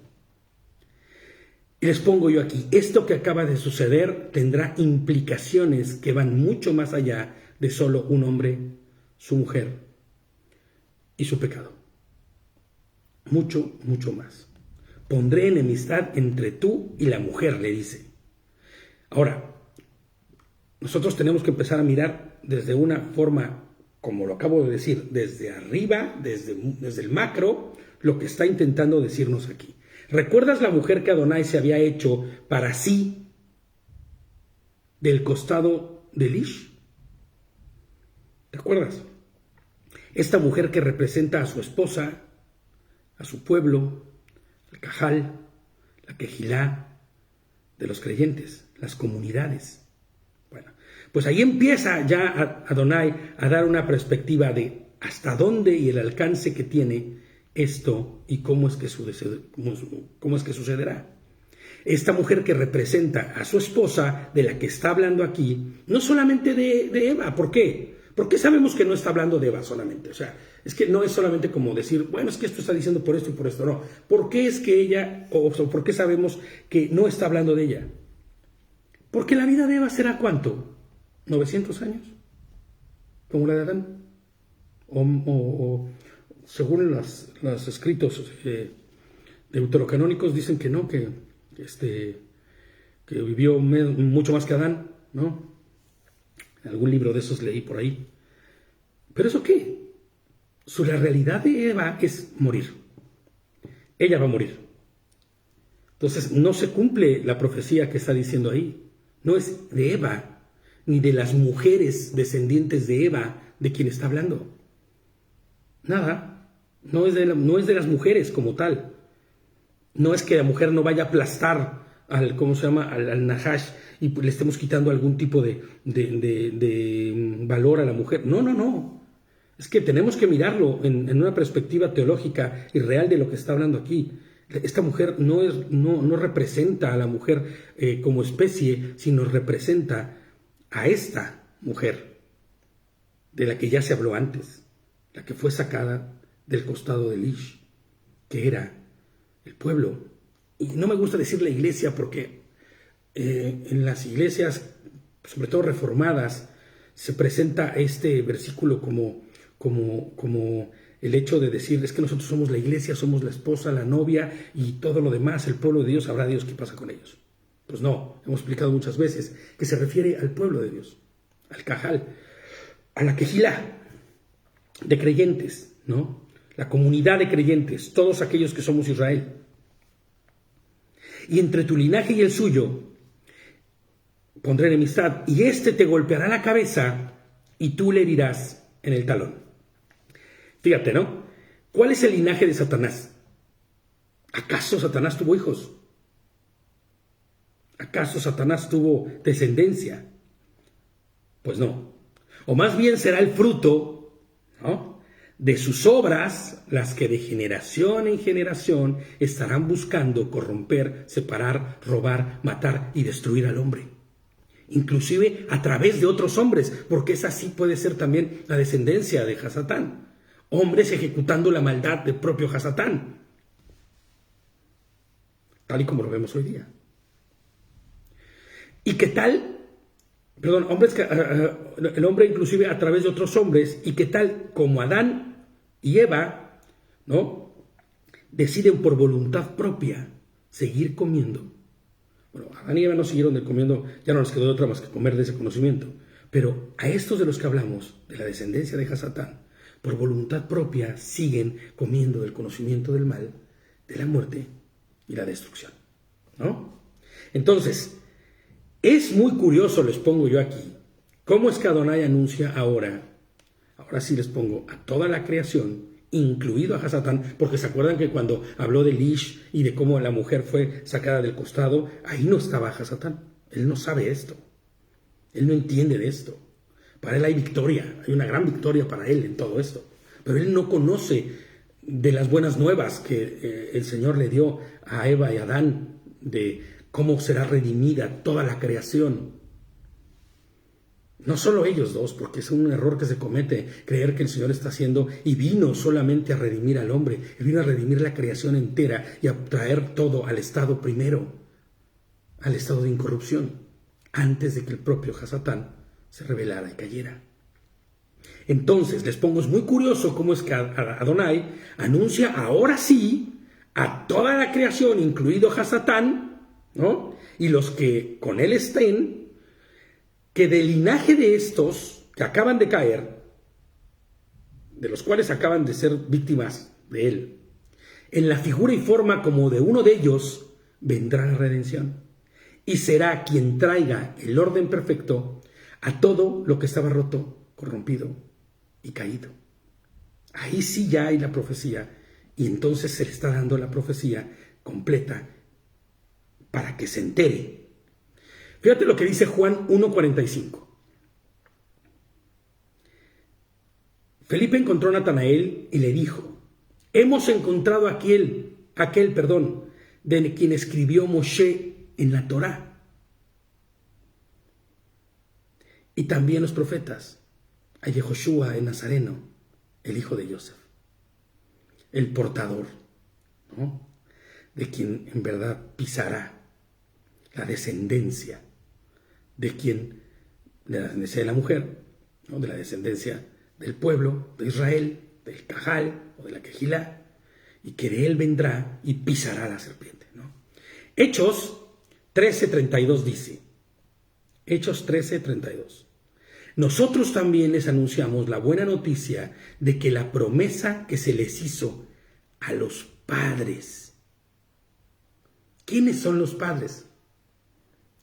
Y les pongo yo aquí, esto que acaba de suceder tendrá implicaciones que van mucho más allá de solo un hombre, su mujer y su pecado. Mucho, mucho más. Pondré enemistad entre tú y la mujer, le dice. Ahora, nosotros tenemos que empezar a mirar desde una forma, como lo acabo de decir, desde arriba, desde el macro, lo que está intentando decirnos aquí. ¿Recuerdas la mujer que Adonai se había hecho para sí del costado del Ish? ¿Te acuerdas? Esta mujer que representa a su esposa, a su pueblo, el Cajal, la Quejilá de los creyentes, las comunidades. Bueno, pues ahí empieza ya Adonai a dar una perspectiva de hasta dónde y el alcance que tiene esto y cómo es que sucederá. Esta mujer que representa a su esposa, de la que está hablando aquí, no solamente de Eva. ¿Por qué? ¿Por qué sabemos que no está hablando de Eva solamente? O sea, es que no es solamente como decir, bueno, es que esto está diciendo por esto y por esto. No. ¿Por qué es que ella, o por qué sabemos que no está hablando de ella? Porque la vida de Eva será ¿cuánto? ¿900 años? ¿Como la de Adán? O según los escritos deuterocanónicos dicen que no, que vivió mucho más que Adán, ¿no? Algún libro de esos leí por ahí. ¿Pero eso qué? La realidad de Eva es morir. Ella va a morir. Entonces no se cumple la profecía que está diciendo ahí. No es de Eva, ni de las mujeres descendientes de Eva de quien está hablando. Nada. No es de las mujeres como tal. No es que la mujer no vaya a aplastar al Nahash y le estemos quitando algún tipo de valor a la mujer. No. Es que tenemos que mirarlo en una perspectiva teológica y real de lo que está hablando aquí. Esta mujer no representa a la mujer como especie, sino representa a esta mujer de la que ya se habló antes, la que fue sacada del costado del Ish, que era el pueblo. Y no me gusta decir la iglesia porque en las iglesias, sobre todo reformadas, se presenta este versículo como el hecho de decir, es que nosotros somos la iglesia, somos la esposa, la novia y todo lo demás, el pueblo de Dios, sabrá Dios qué pasa con ellos. Pues no, hemos explicado muchas veces que se refiere al pueblo de Dios, al Cajal, a la Quejilá de creyentes, ¿no? La comunidad de creyentes, todos aquellos que somos Israel. Y entre tu linaje y el suyo pondré enemistad, y éste te golpeará la cabeza y tú le herirás en el talón. Fíjate, ¿no? ¿Cuál es el linaje de Satanás? ¿Acaso Satanás tuvo hijos? ¿Acaso Satanás tuvo descendencia? Pues no. O más bien será el fruto, ¿no?, de sus obras, las que de generación en generación estarán buscando corromper, separar, robar, matar y destruir al hombre. Inclusive a través de otros hombres, porque esa sí puede ser también la descendencia de Hasatán. Hombres ejecutando la maldad del propio Hasatán, tal y como lo vemos hoy día. ¿Y qué tal? Perdón, el hombre inclusive a través de otros hombres, y qué tal como Adán y Eva, ¿no?, deciden por voluntad propia seguir comiendo. Bueno, Adán y Eva no siguieron comiendo, ya no les quedó otra más que comer de ese conocimiento. Pero a estos de los que hablamos, de la descendencia de Hasatán, por voluntad propia siguen comiendo del conocimiento del mal, de la muerte y la destrucción, ¿no? Entonces, es muy curioso, les pongo yo aquí, cómo es que Adonai anuncia ahora sí les pongo a toda la creación, incluido a Hasatán, porque se acuerdan que cuando habló de Lish y de cómo la mujer fue sacada del costado, ahí no estaba Hasatán. Él no sabe esto. Él no entiende de esto. Para él hay victoria, hay una gran victoria para él en todo esto. Pero él no conoce de las buenas nuevas que el Señor le dio a Eva y a Adán, de cómo será redimida toda la creación. No solo ellos dos, porque es un error que se comete, creer que el Señor está haciendo y vino solamente a redimir al hombre, y vino a redimir la creación entera y a traer todo al estado primero, al estado de incorrupción, antes de que el propio Hasatán se rebelara y cayera. Entonces, les pongo, es muy curioso cómo es que Adonai anuncia ahora sí a toda la creación, incluido Hasatán, ¿no? Y los que con él estén, que del linaje de estos que acaban de caer, de los cuales acaban de ser víctimas de él, en la figura y forma como de uno de ellos, vendrá la redención. Y será quien traiga el orden perfecto a todo lo que estaba roto, corrompido y caído. Ahí sí ya hay la profecía, y entonces se le está dando la profecía completa para que se entere. Fíjate lo que dice Juan 1:45. Felipe encontró a Natanael y le dijo: hemos encontrado aquel, de quien escribió Moshe en la Torá, y también los profetas, a Yehoshua el Nazareno, el hijo de Yosef, el portador, ¿no?, de quien en verdad pisará la descendencia, de la descendencia de la mujer, ¿no?, de la descendencia del pueblo de Israel, del Cajal o de la Quejilá, y que de él vendrá y pisará la serpiente, ¿no? Hechos 13:32 dice, Hechos 13:32, nosotros también les anunciamos la buena noticia de que la promesa que se les hizo a los padres. ¿Quiénes son los padres?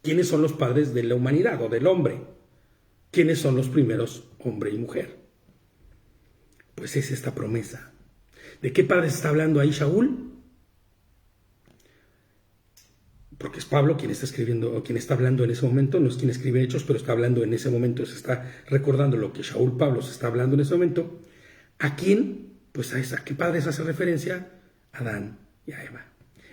¿Quiénes son los padres de la humanidad o del hombre? ¿Quiénes son los primeros, hombre y mujer? Pues es esta promesa. ¿De qué padres está hablando ahí Shaul? Porque es Pablo quien está escribiendo, o quien está hablando en ese momento, no es quien escribe Hechos, pero está hablando en ese momento, se está recordando lo que Shaul Pablo se está hablando en ese momento. ¿A quién? Pues a qué padres hace referencia: a Adán y a Eva.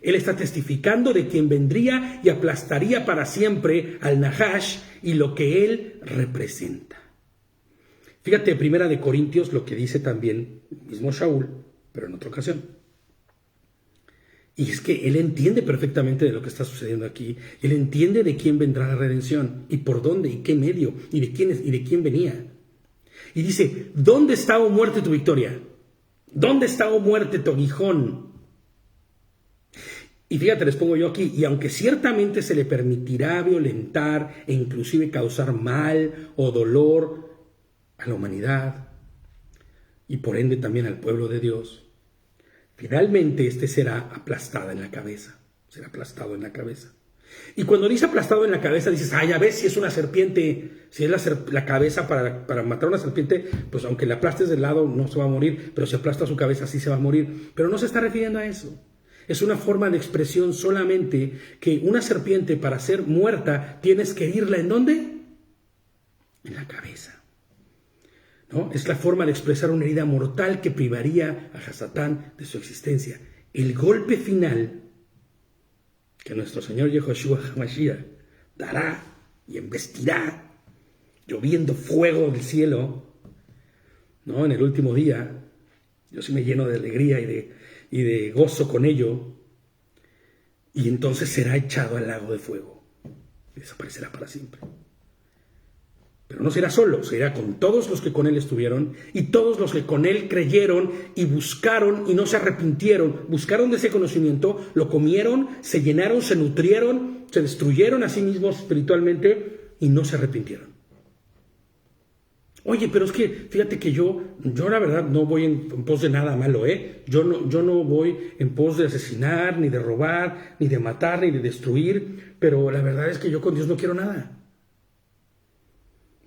Él está testificando de quien vendría y aplastaría para siempre al Nahash y lo que él representa. Fíjate, 1 Corintios, lo que dice también el mismo Shaul, pero en otra ocasión. Y es que él entiende perfectamente de lo que está sucediendo aquí. Él entiende de quién vendrá la redención, y por dónde, y qué medio, y de quién venía. Y dice: ¿dónde está, oh muerte, tu victoria? ¿Dónde está, oh muerte, tu aguijón? Y fíjate, les pongo yo aquí: y aunque ciertamente se le permitirá violentar e inclusive causar mal o dolor a la humanidad, y por ende también al pueblo de Dios, finalmente este será aplastado en la cabeza. Será aplastado en la cabeza. Y cuando dice aplastado en la cabeza, dices: ya ves, si es una serpiente, si es la cabeza para matar a una serpiente, pues aunque la aplastes del lado no se va a morir, pero si aplasta su cabeza sí se va a morir. Pero no se está refiriendo a eso. Es una forma de expresión solamente que una serpiente, para ser muerta, tienes que herirla ¿en dónde? En la cabeza, ¿no? Es la forma de expresar una herida mortal que privaría a Hasatán de su existencia. El golpe final que nuestro Señor Yehoshua HaMashiach dará y embestirá, lloviendo fuego del cielo, ¿no?, en el último día. Yo sí me lleno de alegría y de gozo con ello. Y entonces será echado al lago de fuego y desaparecerá para siempre. Pero no será solo, será con todos los que con él estuvieron y todos los que con él creyeron y buscaron y no se arrepintieron. Buscaron de ese conocimiento, lo comieron, se llenaron, se nutrieron, se destruyeron a sí mismos espiritualmente y no se arrepintieron. Oye, pero es que fíjate que yo la verdad no voy en pos de nada malo, ¿eh? Yo no voy en pos de asesinar, ni de robar, ni de matar, ni de destruir, pero la verdad es que yo con Dios no quiero nada.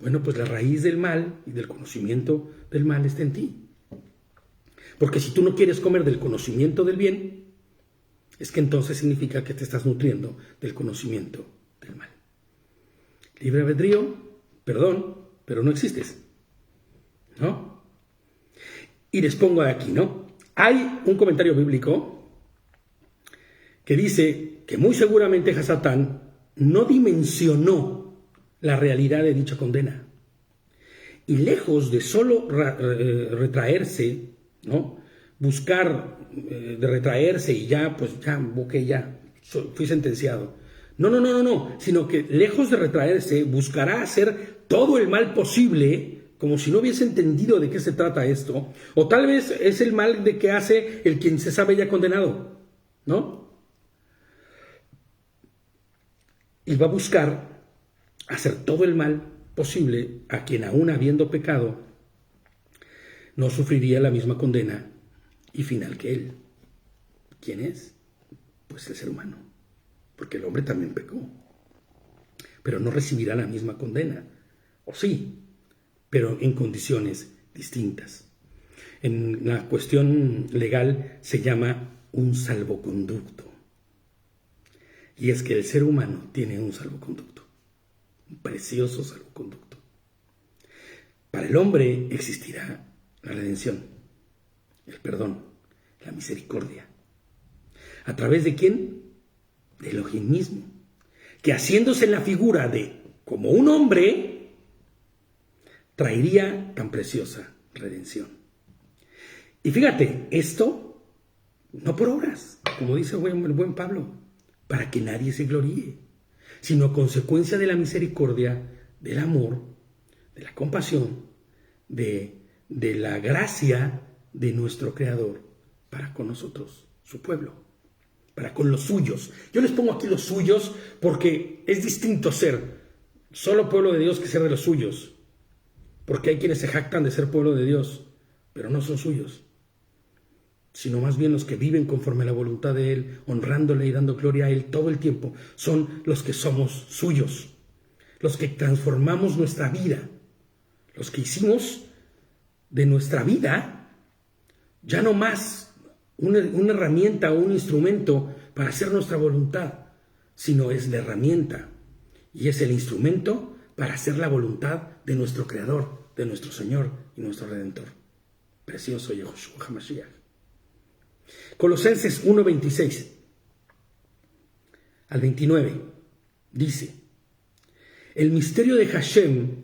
Bueno, pues la raíz del mal y del conocimiento del mal está en ti. Porque si tú no quieres comer del conocimiento del bien, es que entonces significa que te estás nutriendo del conocimiento del mal. Libre albedrío, perdón, pero no existes, ¿no? Y les pongo aquí, ¿no? Hay un comentario bíblico que dice que muy seguramente Hasatán no dimensionó la realidad de dicha condena. Y lejos de solo retraerse, ¿no? Buscar de retraerse y ya, pues ya, ok, ya, fui sentenciado. No, sino que lejos de retraerse, buscará hacer todo el mal posible, como si no hubiese entendido de qué se trata esto, o tal vez es el mal de que hace el quien se sabe ya condenado, ¿no? Y va a buscar hacer todo el mal posible a quien aún habiendo pecado no sufriría la misma condena y final que él. ¿Quién es? Pues el ser humano, porque el hombre también pecó, pero no recibirá la misma condena, o sí, pero en condiciones distintas. En la cuestión legal se llama un salvoconducto, y es que el ser humano tiene un salvoconducto, un precioso salvoconducto. Para el hombre existirá la redención, el perdón, la misericordia. ¿A través de quién? De Elohim mismo, que haciéndose en la figura de como un hombre, traería tan preciosa redención. Y fíjate, esto no por obras, como dice el buen Pablo, para que nadie se gloríe, sino a consecuencia de la misericordia, del amor, de la compasión, de la gracia de nuestro Creador para con nosotros, su pueblo, para con los suyos. Yo les pongo aquí los suyos porque es distinto ser solo pueblo de Dios que ser de los suyos, porque hay quienes se jactan de ser pueblo de Dios, pero no son suyos, sino más bien los que viven conforme a la voluntad de Él, honrándole y dando gloria a Él todo el tiempo, son los que somos suyos, los que transformamos nuestra vida, los que hicimos de nuestra vida ya no más una herramienta o un instrumento para hacer nuestra voluntad, sino es la herramienta y es el instrumento para hacer la voluntad de nuestro Creador, de nuestro Señor y nuestro Redentor. Precioso Yahushua HaMashiach. Colosenses 1:26 al 29 dice: el misterio de Hashem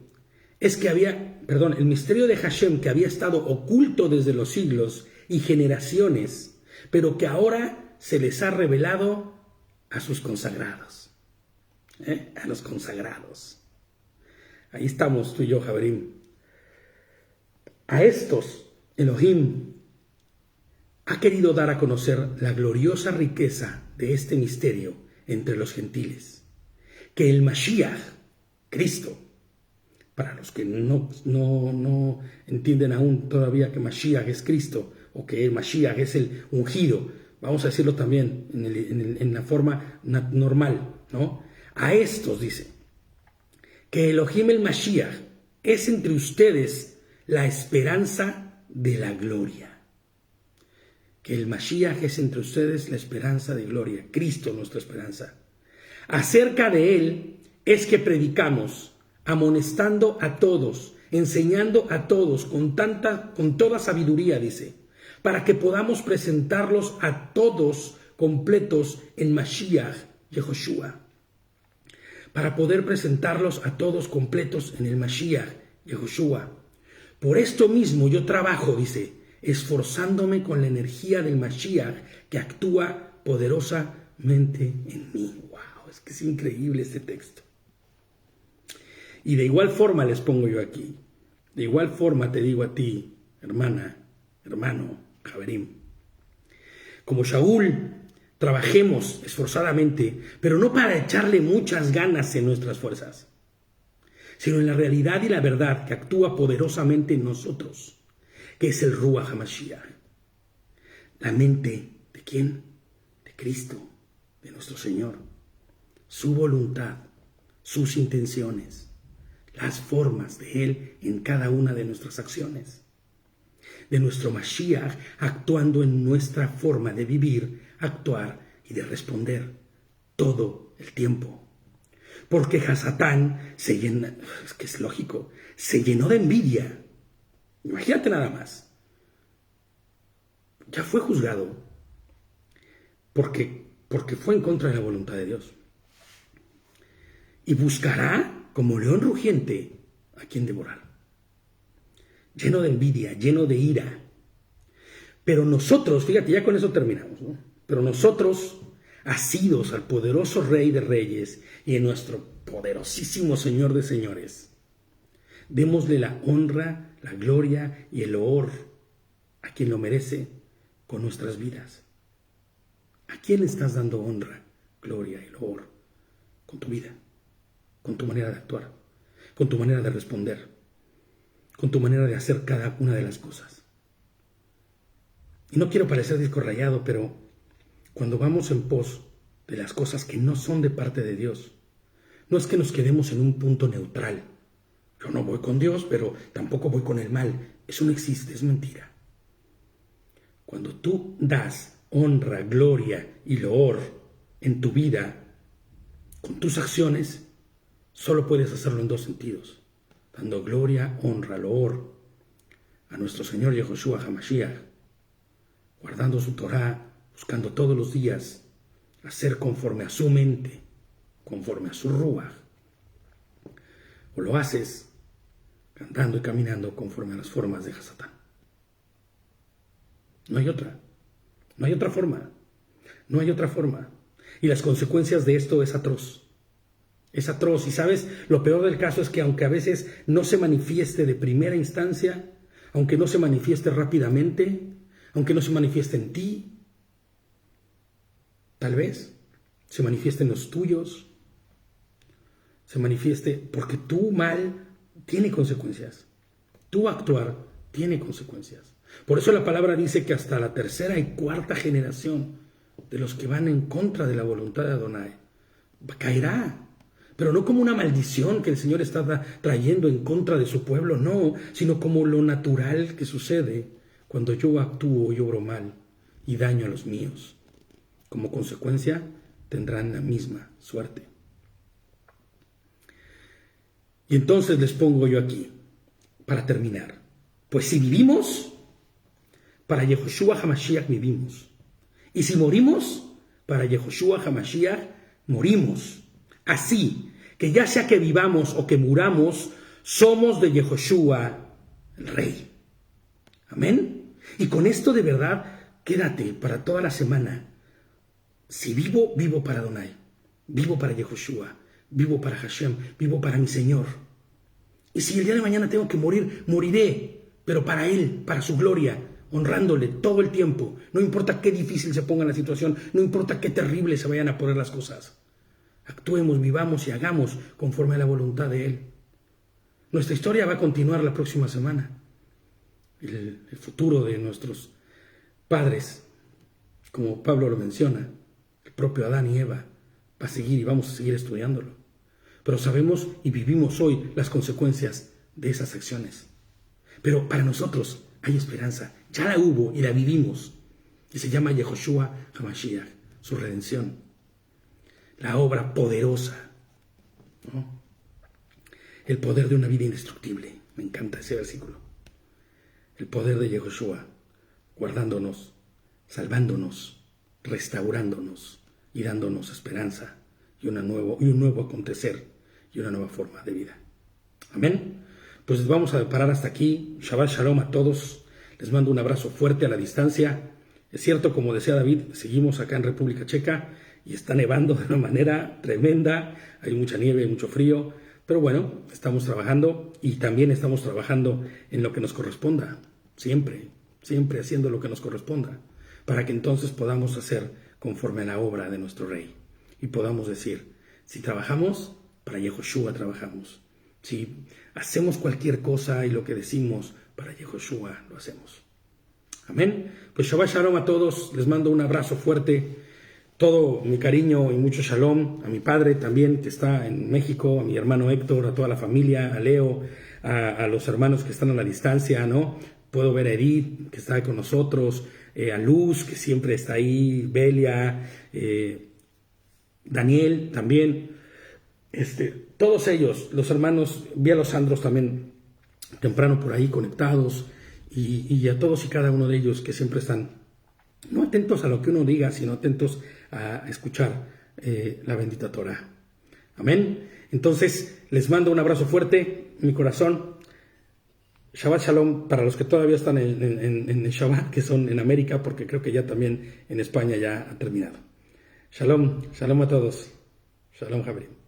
que había estado oculto desde los siglos y generaciones, pero que ahora se les ha revelado a sus consagrados. A los consagrados. Ahí estamos tú y yo, Javerín. A estos, Elohim ha querido dar a conocer la gloriosa riqueza de este misterio entre los gentiles, que el Mashiach, Cristo, para los que no entienden aún todavía que Mashiach es Cristo, o que el Mashiach es el ungido, vamos a decirlo también en la forma normal, ¿no? A estos dice, que Elohim el Mashiach es entre ustedes la esperanza de la gloria. Que el Mashiach es entre ustedes la esperanza de gloria, Cristo nuestra esperanza. Acerca de Él es que predicamos, amonestando a todos, enseñando a todos con toda sabiduría, dice, para que podamos presentarlos a todos completos en Mashiach Yehoshua. Para poder presentarlos a todos completos en el Mashiach Yehoshua. Por esto mismo yo trabajo, dice, esforzándome con la energía del Mashiach que actúa poderosamente en mí. ¡Wow! Es que es increíble este texto. Y de igual forma les pongo yo aquí, de igual forma te digo a ti, hermana, hermano, Javerim, como Shaul, trabajemos esforzadamente, pero no para echarle muchas ganas en nuestras fuerzas, sino en la realidad y la verdad que actúa poderosamente en nosotros, que es el Ruach HaMashiach. La mente, ¿de quién? De Cristo, de nuestro Señor. Su voluntad, sus intenciones, las formas de Él en cada una de nuestras acciones. De nuestro Mashiach actuando en nuestra forma de vivir, actuar y de responder todo el tiempo. Porque Hasatán se llena, es que es lógico, se llenó de envidia. Imagínate nada más. Ya fue juzgado porque fue en contra de la voluntad de Dios. Y buscará, como león rugiente, a quien devorar. Lleno de envidia, lleno de ira. Pero nosotros, fíjate, ya con eso terminamos, ¿no? Pero nosotros, asidos al poderoso Rey de Reyes y en nuestro poderosísimo Señor de Señores, démosle la honra, la gloria y el honor a quien lo merece con nuestras vidas. ¿A quién le estás dando honra, gloria y honor? Con tu vida, con tu manera de actuar, con tu manera de responder, con tu manera de hacer cada una de las cosas. Y no quiero parecer disco rayado, pero cuando vamos en pos de las cosas que no son de parte de Dios, no es que nos quedemos en un punto neutral. Yo no voy con Dios, pero tampoco voy con el mal. Eso no existe, es mentira. Cuando tú das honra, gloria y loor en tu vida, con tus acciones, solo puedes hacerlo en dos sentidos. Dando gloria, honra, loor a nuestro Señor Yehoshua HaMashiach, guardando su Torah, buscando todos los días hacer conforme a su mente, conforme a su Ruach. O lo haces cantando y caminando conforme a las formas de Hasatán. No hay otra. No hay otra forma. No hay otra forma. Y las consecuencias de esto es atroz. Es atroz. Y sabes, lo peor del caso es que aunque a veces no se manifieste de primera instancia, aunque no se manifieste rápidamente, aunque no se manifieste en ti, tal vez se manifieste en los tuyos, se manifieste porque tu mal tiene consecuencias. Tu actuar tiene consecuencias. Por eso la palabra dice que hasta la tercera y cuarta generación de los que van en contra de la voluntad de Adonai caerá. Pero no como una maldición que el Señor está trayendo en contra de su pueblo, no, sino como lo natural que sucede cuando yo actúo y obro mal y daño a los míos. Como consecuencia tendrán la misma suerte. Y entonces les pongo yo aquí, para terminar, pues si vivimos, para Yehoshua HaMashiach vivimos. Y si morimos, para Yehoshua HaMashiach morimos. Así que ya sea que vivamos o que muramos, somos de Yehoshua el Rey. Amén. Y con esto de verdad, quédate para toda la semana. Si vivo, vivo para Adonai. Vivo para Yehoshua. Vivo para Hashem. Vivo para mi Señor. Y si el día de mañana tengo que morir, moriré. Pero para Él, para su gloria, honrándole todo el tiempo. No importa qué difícil se ponga la situación. No importa qué terrible se vayan a poner las cosas. Actuemos, vivamos y hagamos conforme a la voluntad de Él. Nuestra historia va a continuar la próxima semana. El futuro de nuestros padres, como Pablo lo menciona, el propio Adán y Eva, va a seguir y vamos a seguir estudiándolo. Pero sabemos y vivimos hoy las consecuencias de esas acciones. Pero para nosotros hay esperanza. Ya la hubo y la vivimos. Y se llama Yehoshua HaMashiach, su redención. La obra poderosa, ¿no? El poder de una vida indestructible. Me encanta ese versículo. El poder de Yehoshua, guardándonos, salvándonos, restaurándonos y dándonos esperanza y un nuevo acontecer y una nueva forma de vida. Amén. Pues vamos a parar hasta aquí. Shabbat Shalom a todos. Les mando un abrazo fuerte a la distancia. Es cierto, como decía David, seguimos acá en República Checa y está nevando de una manera tremenda. Hay mucha nieve, hay mucho frío. Pero bueno, estamos trabajando y también estamos trabajando en lo que nos corresponda. Siempre haciendo lo que nos corresponda. Para que entonces podamos hacer conforme a la obra de nuestro Rey. Y podamos decir, si trabajamos, para Yehoshua trabajamos. si hacemos cualquier cosa y lo que decimos para Yehoshua lo hacemos. Amén. Pues Shabbat Shalom a todos, les mando un abrazo fuerte, todo mi cariño y mucho shalom a mi padre también que está en México, a mi hermano Héctor, a toda la familia, a Leo, a los hermanos que están a la distancia, ¿no? Puedo ver a Edith, que está con nosotros, a Luz, que siempre está ahí, Belia, Daniel también, todos ellos, los hermanos, vi a los Sandros también temprano por ahí conectados, y a todos y cada uno de ellos que siempre están, no atentos a lo que uno diga, sino atentos a escuchar la bendita Torah. Amén. Entonces, les mando un abrazo fuerte, mi corazón. Shabbat Shalom para los que todavía están en Shabbat, que son en América, porque creo que ya también en España ya ha terminado. Shalom, shalom a todos. Shalom, Javier.